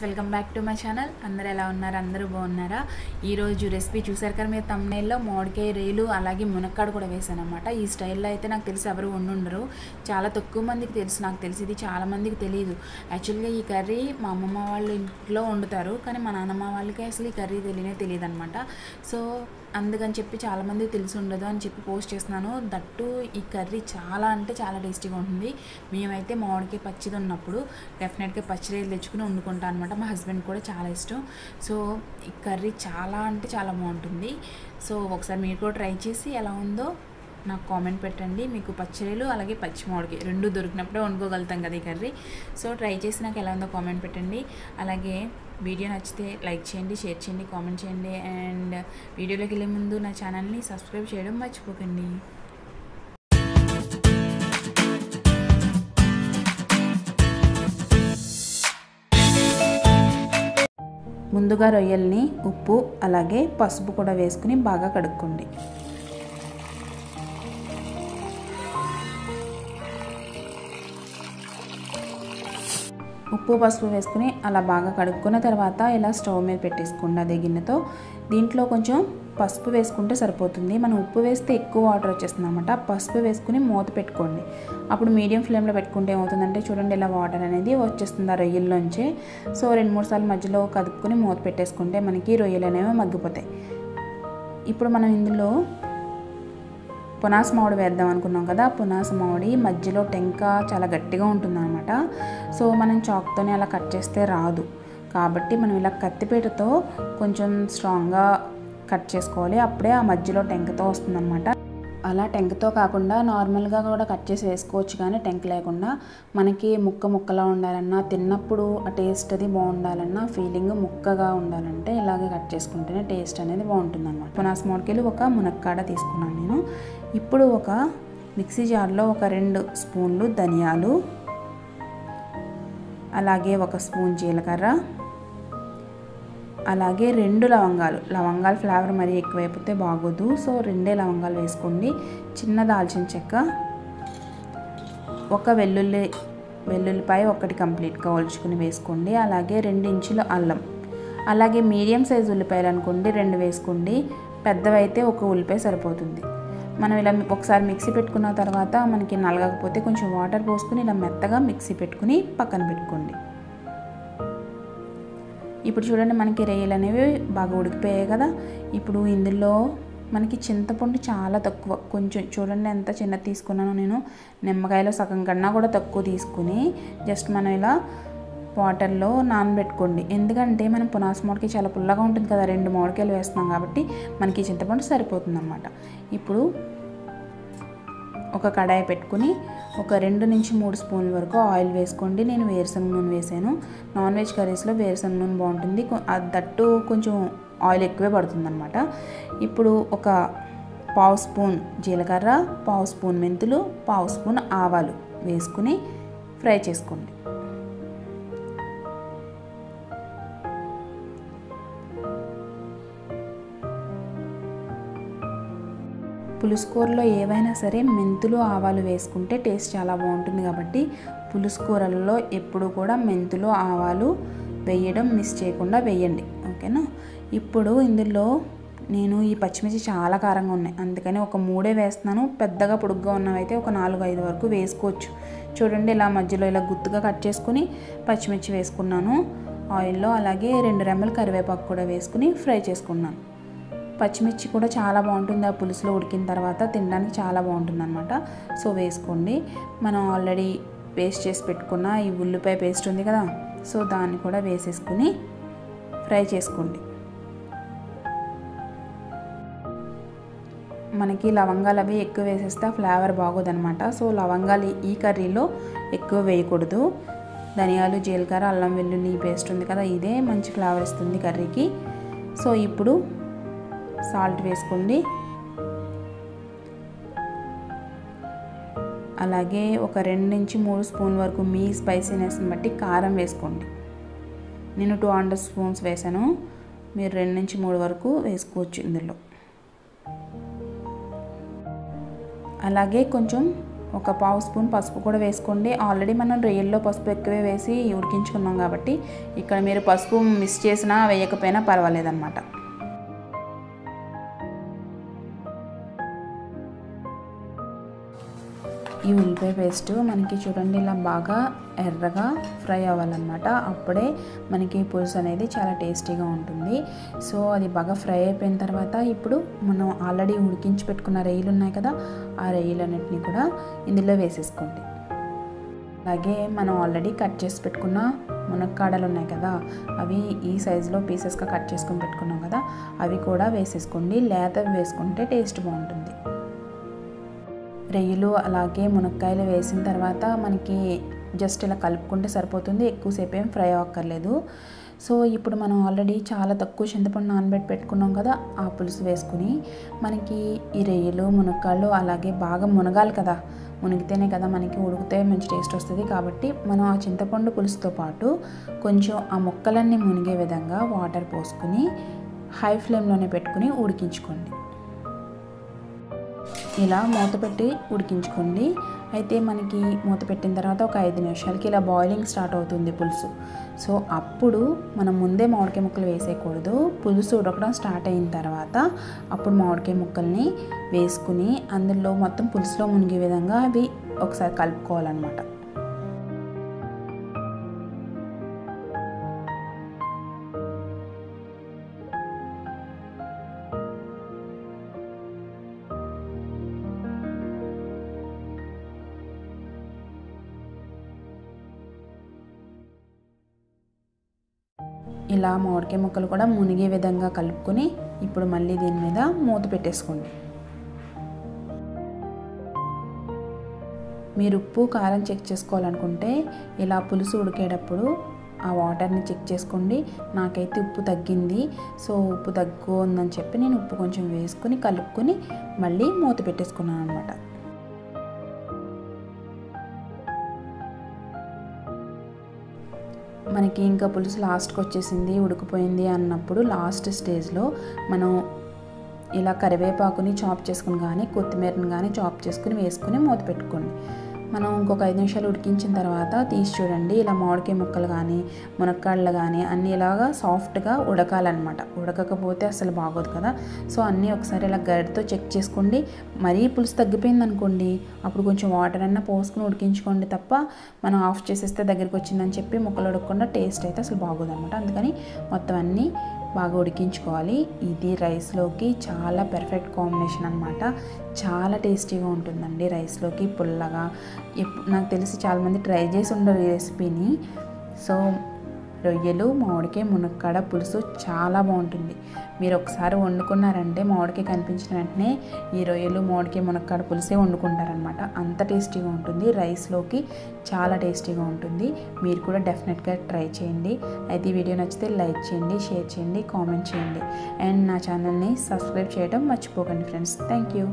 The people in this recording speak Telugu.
Welcome back to my channel. అందరూ ఎలా ఉన్నారు? అందరూ బాగున్నారా? ఈరోజు రెసిపీ చూసారు కదా మీరు తమ్నైల్లో, మామిడికాయ రేలు అలాగే మునక్కాడ కూడా వేసాను అనమాట. ఈ స్టైల్లో అయితే నాకు తెలిసి ఎవరు వండుండరు, చాలా తక్కువ మందికి తెలుసు. నాకు తెలిసి ఇది చాలా మందికి తెలియదు. యాక్చువల్గా ఈ కర్రీ మా అమ్మమ్మ వాళ్ళ ఇంట్లో వండుతారు, కానీ మా నాన్నమ్మ వాళ్ళకి అసలు ఈ కర్రీ తెలియదు అనమాట. సో అందుకని చెప్పి చాలామందికి తెలిసి ఉండదు అని చెప్పి పోస్ట్ చేస్తున్నాను. దట్టు ఈ కర్రీ చాలా అంటే చాలా టేస్టీగా ఉంటుంది. మేమైతే మామిడికాయ పచ్చిది ఉన్నప్పుడు డెఫినెట్గా పచ్చిరేలు తెచ్చుకుని వండుకుంటాం అనమాట. మా హస్బెండ్ కూడా చాలా ఇష్టం. సో ఈ కర్రీ చాలా అంటే చాలా బాగుంటుంది. సో ఒకసారి మీరు కూడా ట్రై చేసి ఎలా ఉందో నాకు కామెంట్ పెట్టండి. మీకు పచ్చిరేలు అలాగే పచ్చి మామిడికాయ రెండు దొరికినప్పుడే వండుకోగలుగుతాం కదా ఈ కర్రీ. సో ట్రై చేసి నాకు ఎలా ఉందో కామెంట్ పెట్టండి. అలాగే వీడియో నచ్చితే లైక్ చేయండి, షేర్ చేయండి, కామెంట్ చేయండి. అండ్ వీడియోలోకి వెళ్ళే ముందు నా ఛానల్ని సబ్స్క్రైబ్ చేయడం మర్చిపోకండి. ముందుగా రొయ్యల్ని ఉప్పు అలాగే పసుపు కూడా వేసుకుని బాగా కడుక్కోండి. ఉప్పు పసుపు వేసుకుని అలా బాగా కడుక్కున్న తర్వాత ఇలా స్టవ్ మీద పెట్టేసుకోండి అదే గిన్నెతో. దీంట్లో కొంచెం పసుపు వేసుకుంటే సరిపోతుంది. మనం ఉప్పు వేస్తే ఎక్కువ వాటర్ వచ్చేస్తుంది అనమాట. పసుపు వేసుకుని మూత పెట్టుకోండి. అప్పుడు మీడియం ఫ్లేమ్లో పెట్టుకుంటే ఏమవుతుందంటే చూడండి ఇలా వాటర్ అనేది వచ్చేస్తుంది ఆ రొయ్యల్లోంచి. సో 2-3 సార్లు మధ్యలో కదుపుకొని మూత పెట్టేసుకుంటే మనకి రొయ్యలు అనేవి మగ్గిపోతాయి. ఇప్పుడు మనం ఇందులో పునాస మామిడి వేద్దాం అనుకున్నాం కదా. పునాస మామిడి మధ్యలో టెంక చాలా గట్టిగా ఉంటుందన్నమాట. సో మనం చాక్తోనే అలా కట్ చేస్తే రాదు, కాబట్టి మనం ఇలా కత్తిపీటతో కొంచెం స్ట్రాంగ్గా కట్ చేసుకోవాలి. అప్పుడే ఆ మధ్యలో టెంకతో వస్తుందన్నమాట. అలా టెంకతో కాకుండా నార్మల్గా కూడా కట్ చేసి వేసుకోవచ్చు, కానీ టెంక లేకుండా మనకి ముక్కలా ఉండాలన్నా, తిన్నప్పుడు ఆ టేస్ట్ అది బాగుండాలన్నా, ఫీలింగ్ ముక్కగా ఉండాలంటే ఇలాగే కట్ చేసుకుంటేనే టేస్ట్ అనేది బాగుంటుంది అనమాట. పునాస మామిడికాయలు ఒక మునక్కాడ తీసుకున్నాను నేను. ఇప్పుడు ఒక మిక్సీ జార్లో ఒక 2 స్పూన్లు ధనియాలు, అలాగే 1 స్పూన్ జీలకర్ర, అలాగే 2 లవంగాలు ఫ్లేవర్ మరీ ఎక్కువైపోతే బాగోదు. సో 2 లవంగాలు వేసుకోండి. చిన్న దాల్చిన చెక్క, ఒక వెల్లుల్లిపాయ ఒకటి కంప్లీట్గా ఒలుచుకుని వేసుకోండి. అలాగే 2 ఇంచుల అల్లం, అలాగే మీడియం సైజు ఉల్లిపాయలు అనుకోండి 2 వేసుకోండి. పెద్దవైతే ఒక ఉల్లిపాయ సరిపోతుంది. మనం ఇలా ఒకసారి మిక్సీ పెట్టుకున్న తర్వాత మనకి నలగకపోతే కొంచెం వాటర్ పోసుకుని ఇలా మెత్తగా మిక్సీ పెట్టుకుని పక్కన పెట్టుకోండి. ఇప్పుడు చూడండి మనకి రొయ్యలు అనేవి బాగా ఉడికిపోయాయి కదా. ఇప్పుడు ఇందులో మనకి చింతపండు చాలా తక్కువ, కొంచెం చూడండి ఎంత చిన్న తీసుకున్నానో నేను. నిమ్మకాయలో సగం కన్నా కూడా తక్కువ తీసుకుని జస్ట్ మనం ఇలా వాటర్లో నానబెట్టుకోండి. ఎందుకంటే మనం పునాస మామిడికాయ చాలా పుల్లగా ఉంటుంది కదా, 2 మామిడికాయలు వేస్తున్నాం కాబట్టి మనకి చింతపండు సరిపోతుంది అన్నమాట. ఇప్పుడు ఒక కడాయి పెట్టుకుని ఒక 2-3 స్పూన్ల వరకు ఆయిల్ వేసుకోండి. నేను వేరుశనగ నూనె వేసాను. నాన్ వెజ్ కర్రీస్లో వేరుశనగ నూనె బాగుంటుంది, దట్టు కొంచెం ఆయిల్ ఎక్కువే పడుతుంది అనమాట. ఇప్పుడు ఒక 1/2 స్పూన్ జీలకర్ర, 1/2 స్పూన్ మెంతులు, 1/2 స్పూన్ ఆవాలు వేసుకుని ఫ్రై చేసుకోండి. పులుసుకూరలో ఏవైనా సరే మెంతులు ఆవాలు వేసుకుంటే టేస్ట్ చాలా బాగుంటుంది, కాబట్టి పులుసుకూరలలో ఎప్పుడు కూడా మెంతులు ఆవాలు వేయడం మిస్ చేయకుండా వేయండి, ఓకేనా. ఇప్పుడు ఇందులో నేను ఈ పచ్చిమిర్చి చాలా కారంగా ఉన్నాయి, అందుకని ఒక 3 వేస్తున్నాను. పెద్దగా పొడుగ్గా ఉన్నవైతే ఒక 4-5 వరకు వేసుకోవచ్చు. చూడండి ఇలా మధ్యలో ఇలా గుత్తుగా కట్ చేసుకుని పచ్చిమిర్చి వేసుకున్నాను ఆయిల్లో. అలాగే 2 రెమ్మలు కరివేపాకు కూడా వేసుకుని ఫ్రై చేసుకున్నాను. పచ్చిమిర్చి కూడా చాలా బాగుంటుంది, ఆ పులుసులో ఉడికిన తర్వాత తినడానికి చాలా బాగుంటుంది అనమాట. సో వేసుకోండి. మనం ఆల్రెడీ పేస్ట్ చేసి పెట్టుకున్న ఈ ఉల్లిపాయ పేస్ట్ ఉంది కదా, సో దాన్ని కూడా వేసేసుకుని ఫ్రై చేసుకోండి. మనకి లవంగాలు అవి ఎక్కువ వేసేస్తే ఫ్లేవర్ బాగోదనమాట. సో లవంగాలు ఈ కర్రీలో ఎక్కువ వేయకూడదు. ధనియాలు, జీలకర్ర, అల్లం వెల్లుల్లి పేస్ట్ ఉంది కదా, ఇదే మంచి ఫ్లేవర్ ఇస్తుంది కర్రీకి. సో ఇప్పుడు సాల్ట్ వేసుకోండి. అలాగే ఒక 2-3 స్పూన్ వరకు మీ స్పైసీనెస్ని బట్టి కారం వేసుకోండి. నేను 200 స్పూన్స్ వేసాను, మీరు 2-3 వరకు వేసుకోవచ్చు ఇందులో. అలాగే కొంచెం ఒక పావు స్పూన్ పసుపు కూడా వేసుకోండి. ఆల్రెడీ మనం రొయ్యల్లో పసుపు ఎక్కువే వేసి ఉడికించుకున్నాం కాబట్టి ఇక్కడ మీరు పసుపు మిస్ చేసినా వేయకపోయినా పర్వాలేదన్నమాట. ఈ ఉల్లిపాయ పేస్ట్ మనకి చూడండి ఇలా బాగా ఎర్రగా ఫ్రై అవ్వాలన్నమాట. అప్పుడే మనకి పులుసు అనేది చాలా టేస్టీగా ఉంటుంది. సో అది బాగా ఫ్రై అయిపోయిన తర్వాత ఇప్పుడు మనం ఆల్రెడీ ఉడికించి పెట్టుకున్న రొయ్యలు ఉన్నాయి కదా, ఆ రొయ్యలన్నిటిని కూడా ఇందులో వేసేసుకోండి. అలాగే మనం ఆల్రెడీ కట్ చేసి పెట్టుకున్న మునక్కాడలు ఉన్నాయి కదా, అవి ఈ సైజులో పీసెస్గా కట్ చేసుకొని పెట్టుకున్నాం కదా, అవి కూడా వేసేసుకోండి. లేతవి వేసుకుంటే టేస్ట్ బాగుంటుంది. రొయ్యలు అలాగే మునక్కాయలు వేసిన తర్వాత మనకి జస్ట్ ఇలా కలుపుకుంటే సరిపోతుంది. ఎక్కువసేపు ఏం ఫ్రై అవ్వక్కర్లేదు. సో ఇప్పుడు మనం ఆల్రెడీ చాలా తక్కువ చింతపండు నానబెట్టి పెట్టుకున్నాం కదా, ఆ పులుసు వేసుకుని మనకి ఈ రొయ్యలు మునక్కాయలు అలాగే బాగా మునగాలి కదా, మునిగితేనే కదా మనకి ఉడికితే మంచి టేస్ట్ వస్తుంది. కాబట్టి మనం ఆ చింతపండు పులుసుతో పాటు కొంచెం ఆ ముక్కలన్నీ మునిగే విధంగా వాటర్ పోసుకుని హై ఫ్లేమ్లోనే పెట్టుకుని ఉడికించుకోండి. ఇలా మూత పెట్టి ఉడికించుకోండి. అయితే మనకి మూత పెట్టిన తర్వాత ఒక 5 నిమిషాలకి ఇలా బాయిలింగ్ స్టార్ట్ అవుతుంది పులుసు. సో అప్పుడు మనం ముందే మామిడికాయ ముక్కలు వేసేయకూడదు. పులుసు ఉడకడం స్టార్ట్ అయిన తర్వాత అప్పుడు మామిడికాయ ముక్కల్ని వేసుకుని అందులో మొత్తం పులుసులో మునిగే విధంగా అవి ఒకసారి కలుపుకోవాలన్నమాట. ఇలా మామిడికాయ ముక్కలు కూడా మునిగే విధంగా కలుపుకొని ఇప్పుడు మళ్ళీ దీని మీద మూత పెట్టేసుకోండి. మీరు ఉప్పు కారం చెక్ చేసుకోవాలనుకుంటే ఇలా పులుసు ఉడికేటప్పుడు ఆ వాటర్ని చెక్ చేసుకోండి. నాకైతే ఉప్పు తగ్గింది. సో ఉప్పు తక్కువ ఉందని చెప్పి నేను ఉప్పు కొంచెం వేసుకుని కలుపుకొని మళ్ళీ మూత పెట్టేసుకున్నాను అనమాట. మనకి ఇంకా పులుసు లాస్ట్కి వచ్చేసింది, ఉడికిపోయింది అన్నప్పుడు లాస్ట్ స్టేజ్లో మనం ఇలా కరివేపాకుని చాప్ చేసుకుని కానీ కొత్తిమీరని కానీ చాప్ చేసుకుని వేసుకుని మూత పెట్టుకోండి. మనం ఇంకొక 5 నిమిషాలు ఉడికించిన తర్వాత తీసి చూడండి. ఇలా మామిడికాయ ముక్కలు కానీ మునక్కాడలు కానీ అన్నీ ఇలాగా సాఫ్ట్గా ఉడకాలన్నమాట. ఉడకకపోతే అసలు బాగోదు కదా. సో అన్నీ ఒకసారి ఇలా గరిటతో చెక్ చేసుకోండి. మరీ పులుసు తగ్గిపోయింది అనుకోండి, అప్పుడు కొంచెం వాటర్ అన్నా పోసుకుని ఉడికించుకోండి తప్ప మనం ఆఫ్ చేసేస్తే దగ్గరికి వచ్చిందని చెప్పి ముక్కలు ఉడకకుండా టేస్ట్ అయితే అసలు బాగోదు అనమాట. అందుకని మొత్తం అన్నీ బాగా ఉడికించుకోవాలి. ఇది రైస్లోకి చాలా పర్ఫెక్ట్ కాంబినేషన్ అనమాట. చాలా టేస్టీగా ఉంటుందండి రైస్లోకి పుల్లగా. నాకు తెలిసి చాలామంది ట్రై చేసి ఉండరు ఈ రెసిపీని. సో రొయ్యలు మామిడికాయ మునక్కాడ పులుసు చాలా బాగుంటుంది. మీరు ఒకసారి వండుకున్నారంటే మామిడికాయ కనిపించిన వెంటనే ఈ రొయ్యలు మామిడికాయ మునక్కాడ పులుసే వండుకుంటారనమాట. అంత టేస్టీగా ఉంటుంది. రైస్లోకి చాలా టేస్టీగా ఉంటుంది. మీరు కూడా డెఫినెట్గా ట్రై చేయండి. అయితే ఈ వీడియో నచ్చితే లైక్ చేయండి, షేర్ చేయండి, కామెంట్ చేయండి. అండ్ నా ఛానల్ని సబ్స్క్రైబ్ చేయడం మర్చిపోకండి ఫ్రెండ్స్. Thank you.